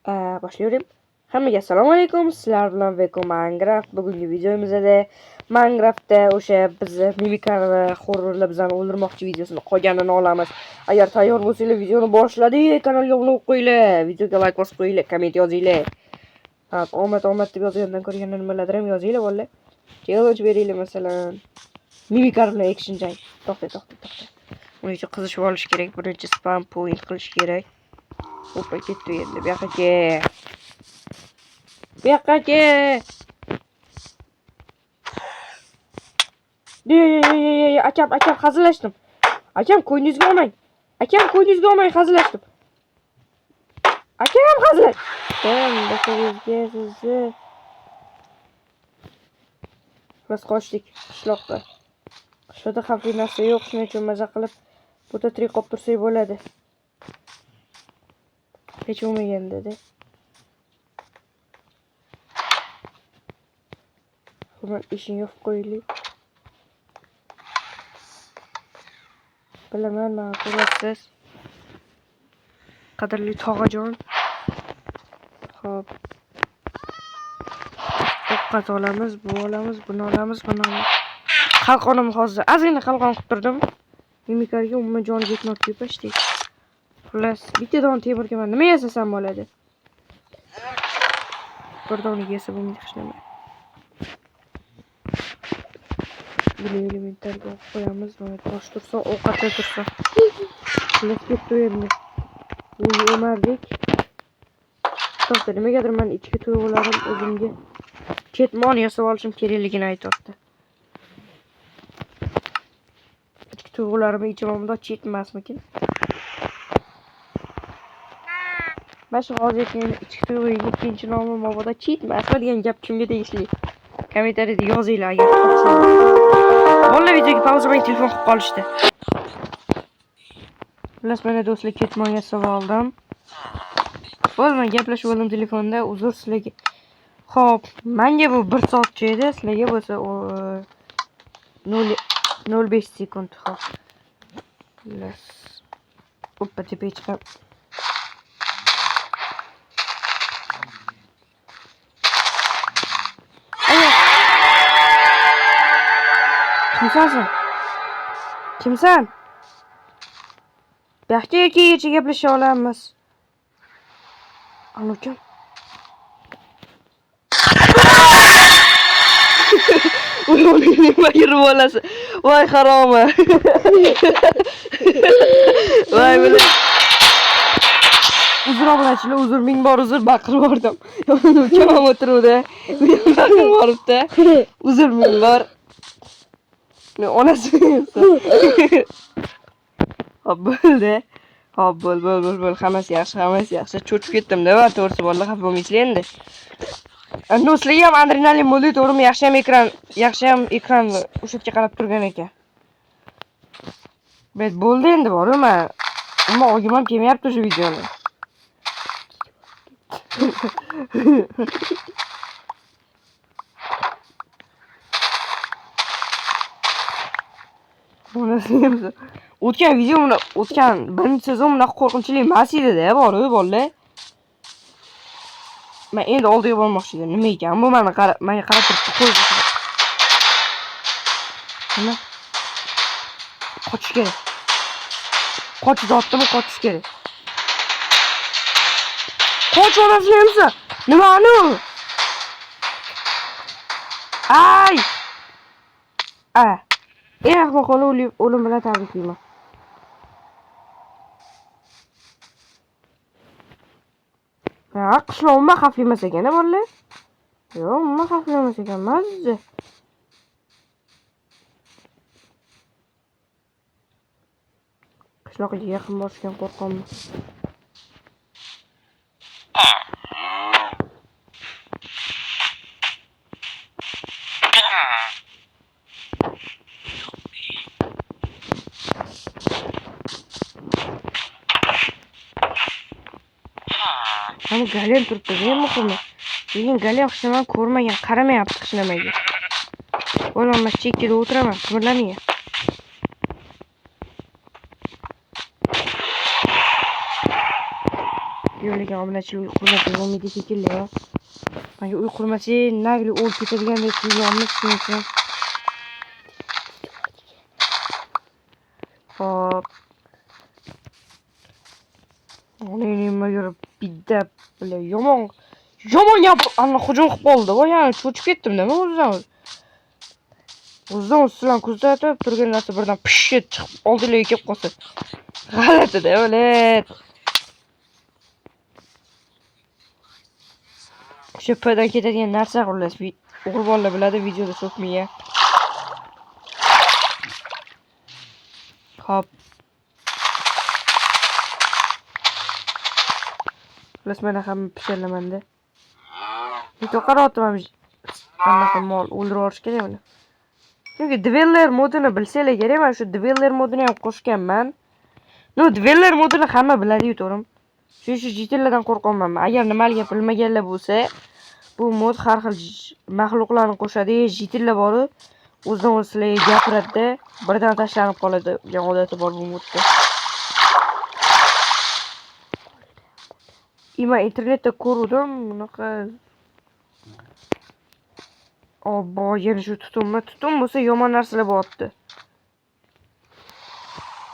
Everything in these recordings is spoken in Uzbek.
Boshlayverim. Hammaga assalomu alaykum. Sizlar bilan Veko Minecraft. Bugungi videomizda Minecraftda o'sha bizni mimikar va horrorlar bizani o'ldirmoqchi videosini qolganini olamiz. Agar tayyor bo'lsanglar videoni boshladik. Kanalga obuna bo'lib qo'yinglar, videoga like bosib qo'yinglar, komment yozinglar. Omad deb yozgandan ko'ra yana nimalardir ham yozinglar bolalar. Challenge beringlar masalan. Mimikar bilan action jang. To'xta. Uning uchun qizishib olish kerak. Birinchi spam point qilish kerak. Hoppa ketdi endi. Bu yoqqa ke. Akam hazillashdim. Akam qo'yningizga olmang. Hazillashdim. Akam hazillash. Boshingizga sizni. Biz qochdik qishloqqa. Qishloqda xavfli narsa yo'q, shuning uchun maza qilib burada tirik qolib tursak bo'ladi. Hech bo'lmaganda-da. Hemen ishini yopib qo'yaylik. Bilaman, ma'qulsiz. Qadrli tog'ajon. Xo'p. Ovqat olamiz, buni olamiz. Qalqonim hozir. Ozgina qalqon qilib turdim. Mimikarga umuman joni ketmoqchi pashtik. Xullas, bitta don temirga men nima yasasam bo'ladi? Bir doniga yesa bo'lmaydi hech nima. Buni elementarga qo'yamiz, mana tosh tursa, ovqatda tursa. Xullas ketdi endi. Buni o'mardik. To'xta, nimagadir men ichki tuyg'ularim o'zimga ketmon yasab olishim kerakligini aytibdi. Ichki tuyg'ularimni ichimda chetmasmikin? Mana hozir ichki tuyg'uga ikkinchi nomi mabodo chetmasmi degan gap kimga tegishli? Kommentariyada yozinglar agar xohlasangiz. Bolalar videoga pauza qo'yib telefon qilib qolishdi. Xullas mana do'stlar ketmon yasab oldim. Bo'lmay gaplashib oldim telefonda, uzr sizlarga. Xo'p, menga bu 1 soatcha edi, sizlarga bo'lsa 0.5 sekund. Xo'p. Xullas. Hoppa tepaga chiqib. Kimsan? Yaxshi kecha gaplasha olamiz. Anukam. Nima yurib olasiz? Voy haroma. Voy bilan. Uzr obunachilar, uzr ming bor uzr baqirib bordim. Ukam ham o'tiruvdi. Men baqirib boribdi. Uzr ming bor. Ne onasi Hop bo'ldi. Hop bo'l. Hammasi yaxshi. Cho'chib ketdim-da, va to'g'risi bolalar xafa bo'lmaysizlar endi. Do'stlar ham adrenalin bo'ldi, to'g'rimi? Yaxshi ham ekran o'sha yerga qarab turgan ekan. Bet bo'ldi endi borma. Ammo o'g'im ham kelmayapti o'sha videoni. O'tgan birinchi sezon bunaqa qo'rqinchli emas edi-da, bolalar. Men endi oldiga bormoqchi edim. Nima ekan? Bu menga qarab turibdi, qo'yib. Nima? Qochish kerak. Qochish kerak. Qoch olasizmi? Nima anu? Ay! Ahmoqona o'lim bilan tabriklayman. Qishloq umuman xavfli emas ekan-da bolalar. Yo'q, umuman xavfli emas ekan, mazza. Qishloqqa yaqin borishdan qo'rqaman. Mana galem turibdi, eng muhimi. Lekin galem hech nima ko'rmagan, qaramayapti hech nimaga. Bo'lmasa chekkada o'tiraman, qimirlamayman. Yo'l lekin obunachilik uy qurmasa bo'lmaydi shekilli. Menga uy qurmasa nagli o'lib ketadigandek tuyulyapmiz shuning uchun. Hop. Nima yurib biddab bular yomon gap ana hujum qilib qoldi. Voy, yana cho'chib ketdim nima o'zidan. O'zidan sizlarni kuzatib turgan narsa birdan pishit chiqib oldilariga kelib qolsa. G'alati-da, o'lat. O'sha padan ketadigan narsa xullas. O'g'il bolalar biladi, videoda so'kmayga. Hop. Xullas mana hamma pishalamanda. Video qaratyapman. Qanaqa mol o'ldirib yuborish kerak uni. Chunki Dweller modini bilsanglar kerak, men shu Dweller modini ham qo'shganman. Dweller modini hamma biladi-yu, to'g'rim. Shu jitillardan qo'rqaman. Agar nimaligini bilmaganlar bo'lsa, bu mod har xil maxluqlarni qo'shadi, jitillar bor-ku, o'zidan o'zlariga gapiradi-da, birdan tashlanib qoladi. Degan odati bor bu modda. Men internetda ko'rdim, bunaqa Obbo, yana shu tutunma. Tutun bo'lsa yomon narsalar bo'lyapti.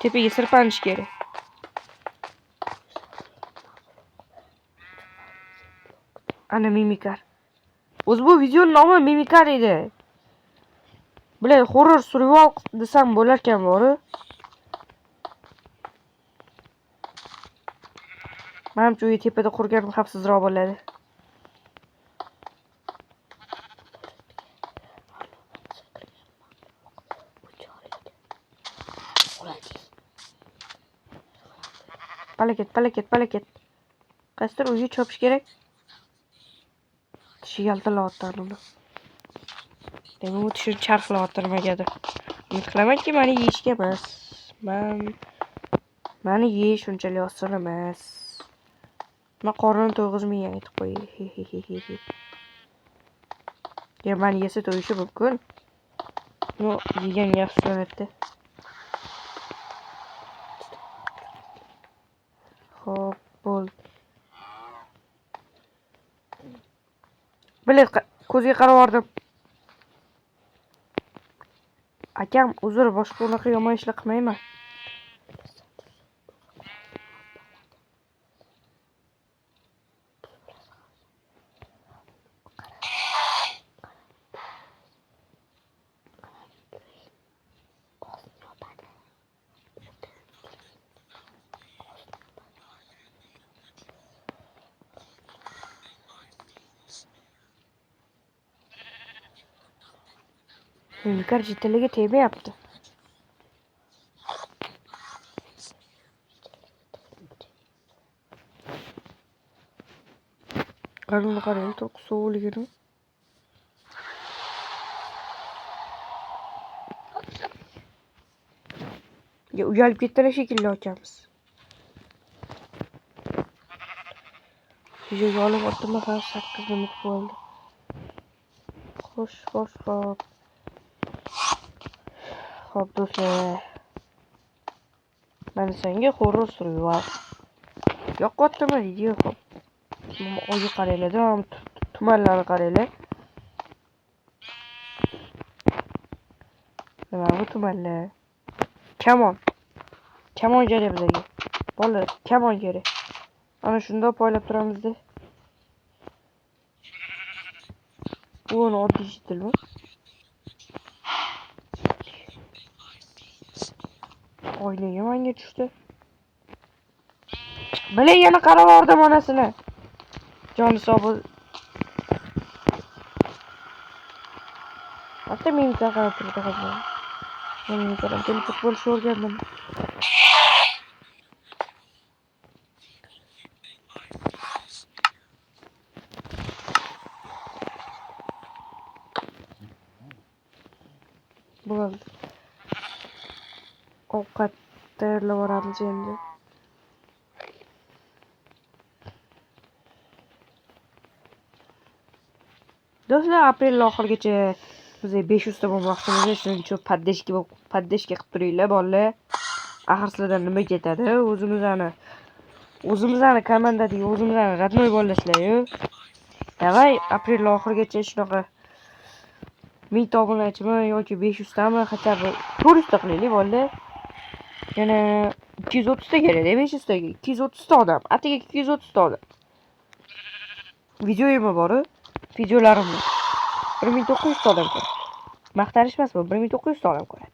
Tepaga sirpanish kerak. Ana mimikar. O'zi bu videoning nomi mimikar edi. Bular horror survival desam bo'lar ekan bor. Menimcha uy tepada qurgan xavfsizroq bo'ladi. Palaket. Qaysidir uyga chopish kerak. Tishi yaltilayotgan uni. Demak, u tishini charxlayotdi nimagadir. Umid qilamanki, meni yeyishga emas. Meni yeyish unchalik oson emas. Men qornini to'yg'izmayman, aytib qo'y. Ya meni yesa to'yishi mumkin. Yegan yaxshi sanatda. Hop, bo'ldi. Bilay, ko'zga qarab yordim. Akam, uzr, boshqa unaqa yomon ishlar qilmayman. Mimikar jitiliga tegmayapti. Qarnini qarang, to'q sovuligini. Ya uyalib ketdilar shekilli akamiz. Videoga olib o'tdim, ha, 8 minut bo'ldi. Xo'sh. Hop do'stlar. Men senga horror survival. Yo'qotdimi video hop. Oyga qaranglar, tumanlarni qaranglar. Nima bu tumanlar? Kamon kerak bizga. Bolalar, kamon kerak. Ana shunda poylab turamizda. Bu oddiy jitilmi? Oynaga menga tushdi. Bilay, yana qarab yordim onasini. Joni sog' bo'l. Hatta men qarab turdi hozir. Men qarab telefon bo'lishni o'rgandim. Bo'ldi. Ovqat tayyorlab olamiz endi. Do'stlar, aprel oxirigacha biz 500 ta bo'lmoqchimiz. Shuning uchun paddeshka qilib turinglar bolalar. Axir sizlardan nima ketadi? O'zimizni O'zimizlarni komandadagi o'zimizlarni родной bo'lishlar-yu. Davay, aprel oxirigacha shunaqa 1000 ta obunachimi yoki 500 tami, хотя бы 400 ta qilaylik bo'ldi. Yana 230 ta kerak-da 500 taga. 230 ta odam. Atiga 230 ta odam. Videoyim bor-ku. Videolarimni 1900 ta odam ko'radi. Maqtanish emas bu, 1900 ta odam ko'radi.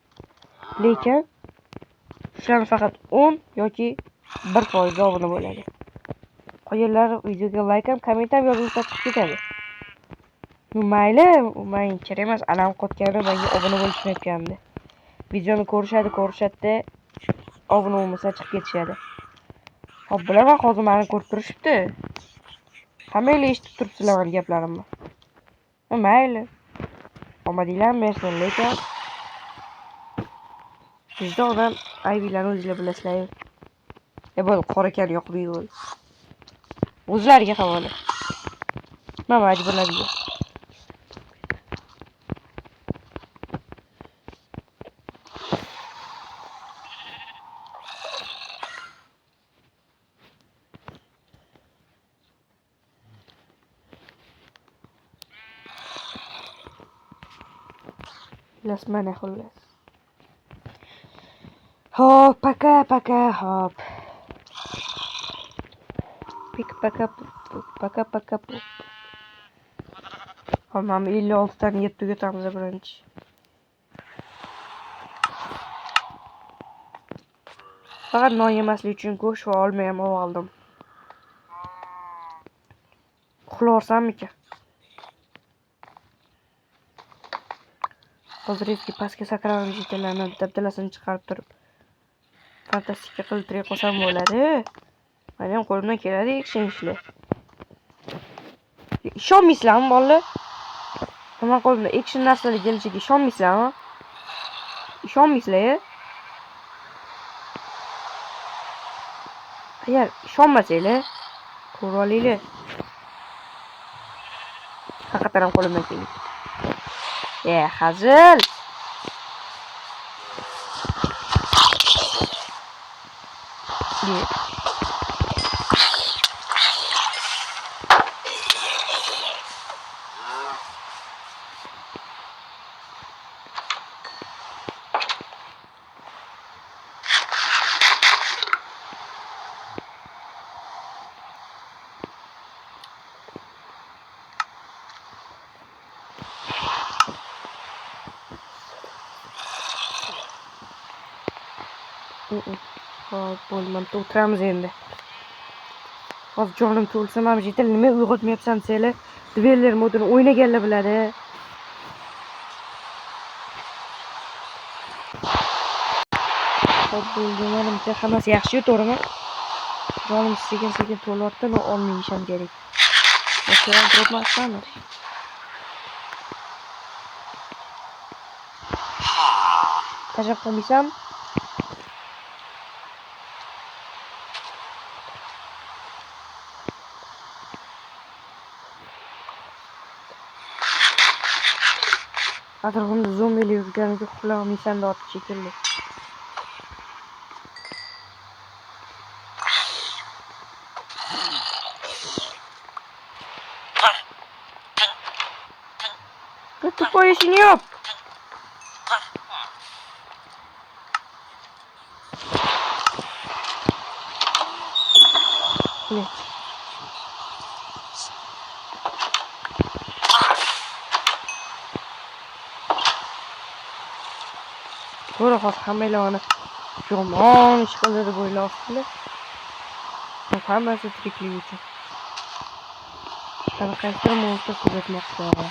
Lekin shularni faqat 10 yoki 1% obuna bo'ladi. Qolganlar videoga like ham, komment ham yozilsa chiqib ketadi. Mayli, men kerak emas, alam qotgani menga obuna bo'lishmayotgandi. Videoni ko'rishadi, obuna bo'lmasa chiqib ketishadi. Hop, bilaman, hozir meni ko'rib turishibdi. Hammanglar eshitib turibsizlar meni gaplarimni. Mayli. Omadinglar bersin, lekin bizda odam aybinglarni o'zinglar bilasizlar. Bo'ldi, qora kan yoqib yurdi. O'zlariga havola. Men majburladim. Mana xullas. Hop, paka, hop. Pik paka. Hop, mana 56 tani yeb tugatamiz birinchi. Faqat non yemaslik uchun go'sht va olma ham oldim. Uxlarsam-mikan? Hozir eski pastga sakragan jitalarni dabdalasini chiqarib turib fantastika qilib turib qolsam bo'ladi. Meni ham qo'limdan keladi action ishlar. Ishonmaysizlarmi bolalar? Nima qo'limda action narsalar kelishiga ishonmaysizlarmi? Ishonmaysizlar-a? Agar ishonmasanglar, ko'rib olinglar. Haqiqatan ham qo'limdan keldi. Hazil. Hop, bo'lmadi, o'tiramiz endi. Hozir jonim to'lsa, mana bu yerda nima uyg'otmayapsan desanglar, duellar modini o'ynaganlar biladi. Hop, bo'ldi, menimcha hammasi yaxshi-yu, to'g'rimi? Jonim sekin to'lyapti, men olmayishim kerak. Mesela drop maslanır. Tashab qolmaysam. Atrofimda zombilar yurganiga uxlamaysan da otib shekilli. Тупой işini yap. Ne? To'g'ri, hozir hammalarni yomon ish qildi deb o'ylayapsizlar. Hammasi tiriklik uchun. Qanaqasidir monster kuzatmoqda.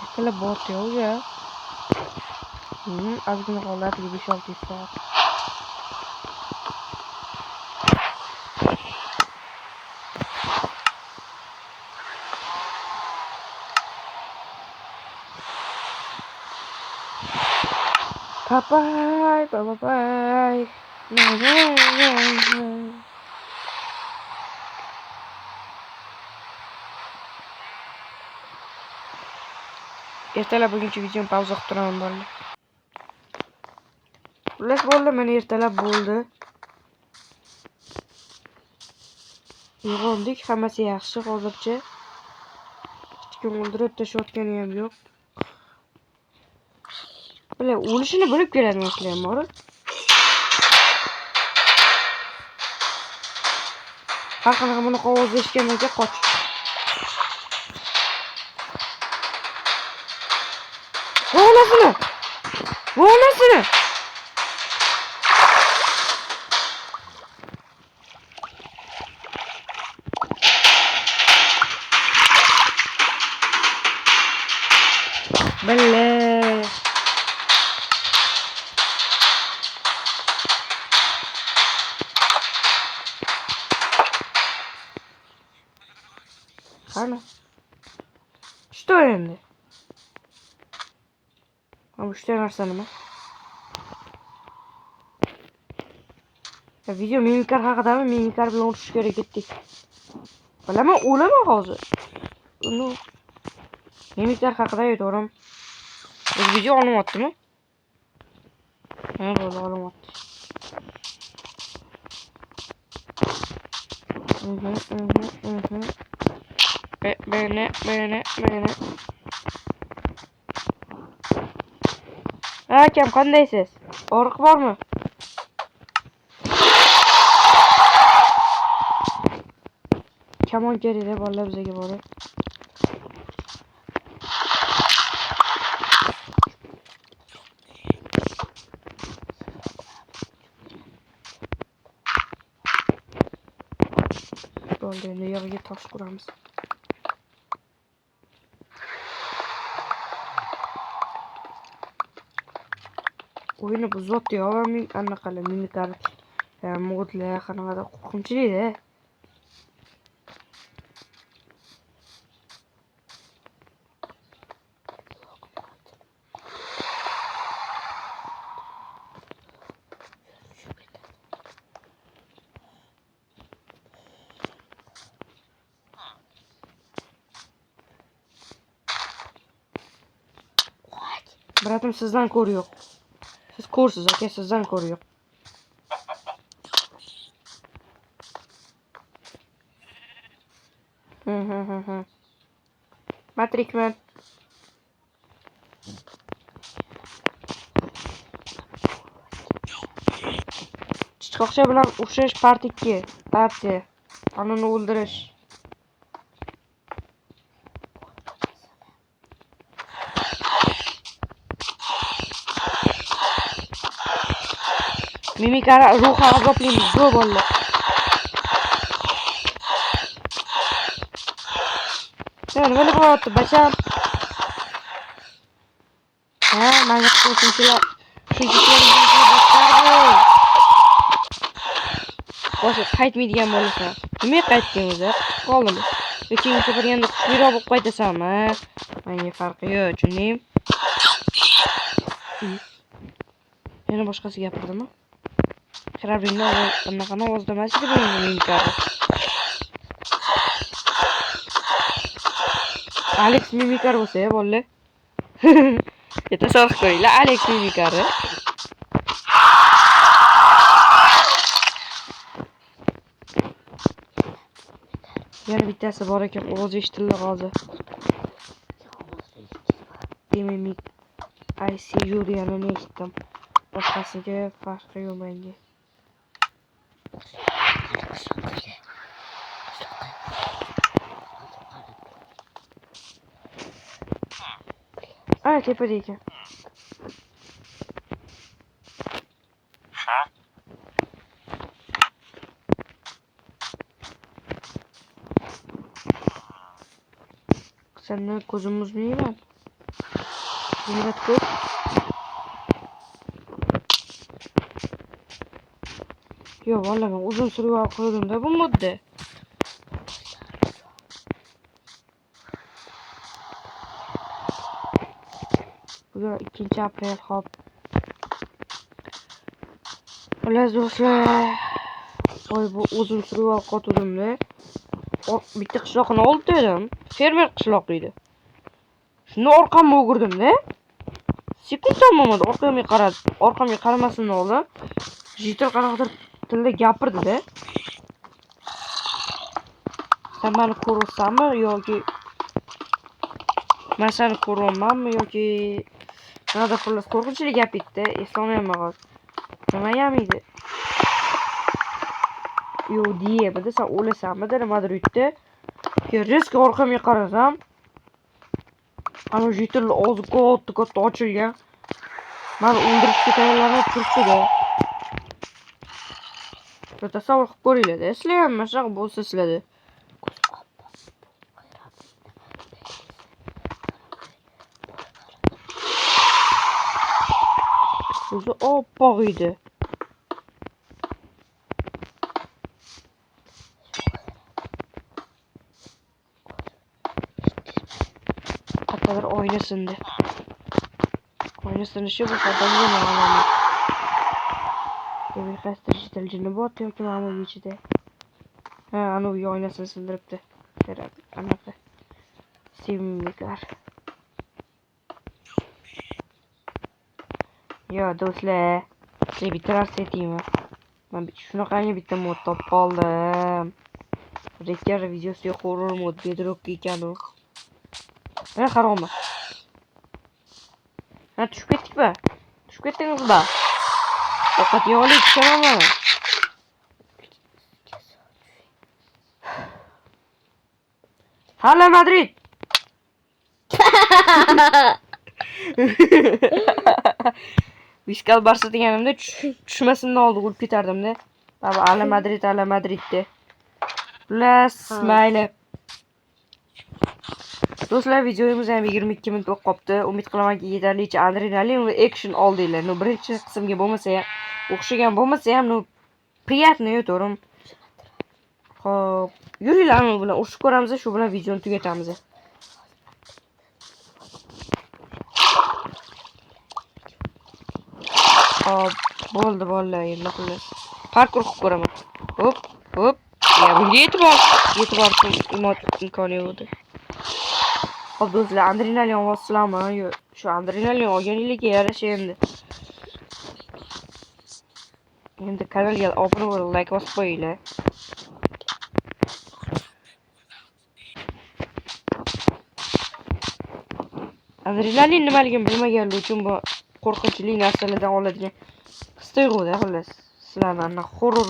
Ikkala bot yo'q ya. Ozgina qoldi, 5-6 soat. Bye bye. Ertalab buguncha videoni pauza qilib turaman bo'ldi. Xullas bo'ldi, mana ertalab bo'ldi. Uyg'ondik, hammasi yaxshi hozircha. Hech kim o'ldirib tashlayotgani ham yo'q. Bular o'lishini bilib keladi mashalar bor. Har qanaqa buni ovoz eshitgandan qoch. Vo'nasini! Vo'nasini! Belle. Qani? Что endi? Ama şu narsa nima? Video mimiklar haqidami? Mimiklar bilan urushga kerak ketdik. Bilaman, o'laman hozir. Uni mimiklar haqida aytdim. Bu video olmayaptimi? Ha, bo'ldi, olmayapti. Beni. Akam, qandaysiz? Og'riq bormi? Kamon kerak-da bolalar bizga borib. Bo'ldi, endi yerga tosh quramiz. O'yini buzotdi, men anaqalar miniklar, modlar qanaqadir qo'rqinchli-da. Bratim sizdan ko'ri yo'q. Siz ko'rsiz aka, sizdan ko'ri yo'q. Matrikman. Chiqoqcha bilan o'xshash part 2. Partiya. Qonunni o'ldirish. Mimiklar ruhi azoblimiz bu bolalar. Nima bo'lyapti, bacham? Ha, mana shunchalar. Boshqa qaytmaydigan bo'lsa, nima qaytding o'zi? Qoldim. Lekin safar endi kuchliroq bo'lib qaytasanmi? Menga farqi yo'q, tushunding? Yana boshqasi gapirdimi? Xirabringni anaqa ovozda emas edi bu mimiklar. Alex mimiklar bo'lsa, bolalar. Tasavvur qiling, Alex mimiklar. Yana bittasi bor ekan, ovoz eshitildi hozir. Mimik I see you deganini eshitdim. Boshqasiga farqi yo'q menga. Ana tepada ekan. Senden ko'zimiz miyman? Zumrat ko'p. Yo, vallahi ben uzun sürüyor koydum da bu modda. Bugün 2 April hop. Ular do'stlar. Oy bu uzun sürüyor koydum da. O bitti qishloqni oldi dedim. Fermer qishloq edi. Shuni orqamga o'girdim-da. Sekund bo'lmadi, orqamga qaramasin o'g'lim. Jitil qanaqadir tilda gapirdi-da. Sen meni ko'rsanmi yoki men seni ko'ryapmanmi yoki qanaqadir xullas qo'rqinchli gap etdi, eslolmayman hozir. Nima ham edi? Yo, deyapti, sen o'lasanmi dedi Madridda. Risk orqamga qarasam, ana jitil og'zi katta ochilgan. Meni o'ldirishga tayyorlanib turibdi-da. Bir tasavvur qilib ko'ringlar-da. Sizlar ham mana shunaqa bo'lsa sizlarda. O'zi oppoq edi. Qattiqroq oyna sindi. Oyna sinishi bu odamga ma'lum. Demak, qaysidir jitil jinni bor yoki ma'lum ichida. Ha, ana u oynasini sindiribdi. Anaqa. Sevimliklar. Yo, do'stlar, sizga bitta narsa aytaymi? Men shunaqangi bitta mod topib qoldim. Rekar videosiga horror mod bedrock ekan u. Mana qarangmi? Ha, tushib ketdik-mi? Tushib ketdingizmi? Ovqat yeyolib tushaman. Hala Madrid. Viskal Barsa deganimda tushmasimdan oldin o'lib ketardim-da. Baba Ala Madrid de. Plus mayli. Do'stlar, videomiz ham 22 minut bo'lib qopti. Umid qilamanki yetarlicha adrenalin va action oldinglar. No birinchi qismga bo'lmasa ham, o'xshagan bo'lmasa ham, no приятный to'rim. Xo'p, yuringlar men bilan urushib ko'ramiz, shu bilan videoni tugatamiz. Hop, bo'ldi bolalar, endi xullas. Parkur qilib ko'raman. Hop. Ya bunga yetib imkoni yo'q edi. Hop do'stlar, adrenalin olsizlarmi? Shu adrenalin olganingizga yarasha endi. Endi kanalga obuna bo'lib, like bosib qo'yinglar. Adrenalin nimaligini bilmaganlar uchun bu qo'rqinchli narsalardan oladigan his-tuyg'uda xullas. Sizlarni horror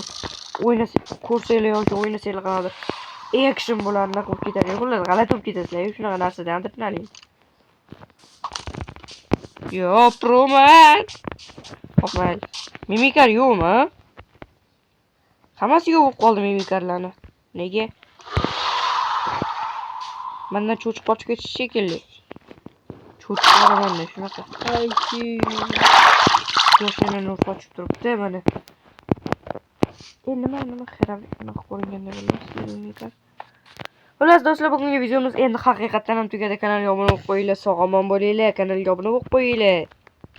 ko'rsanglar yoki o'ynasanglar qanadir action bularni qilib ketadi. Xullas g'alati bo'lib ketasizlar shunaqa narsadan adrenalin. Yo, proman. Hopman. Mimikar yo'qmi? Hammasi yo'q qoldi mimikarlarni. Nega? Mendan cho'chib qochib ketish shekilli. Cho'chib qoraman shunaqa. Yoshlarni nur qochib turibdi mana. Nima xarab qilib ko'ringanda bo'ladi. Xullas do'stlar, bugungi videomiz endi haqiqatan ham tugadi. Kanalga obuna bo'lib qo'yinglar, sog' omon bo'linglar, kanalga obuna bo'lib qo'yinglar.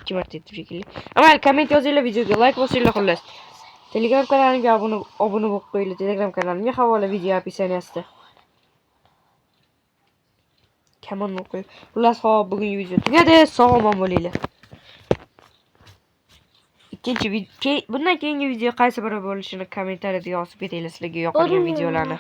2 marta aytib shekilli. Amal komment yozinglar, videoga like bosinglar xullas. Telegram kanalimga obuna bo'lib qo'yinglar. Telegram kanalimga havola video описаниесida. Kamon o'qiy. Xullas, xo'p, bugungi video tugadi. Sog' omon bo'linglar. Bundan keyingi video qaysi biri bo'lishini kommentariyada yozib ketinglar, sizlarga yoqadigan videolarni.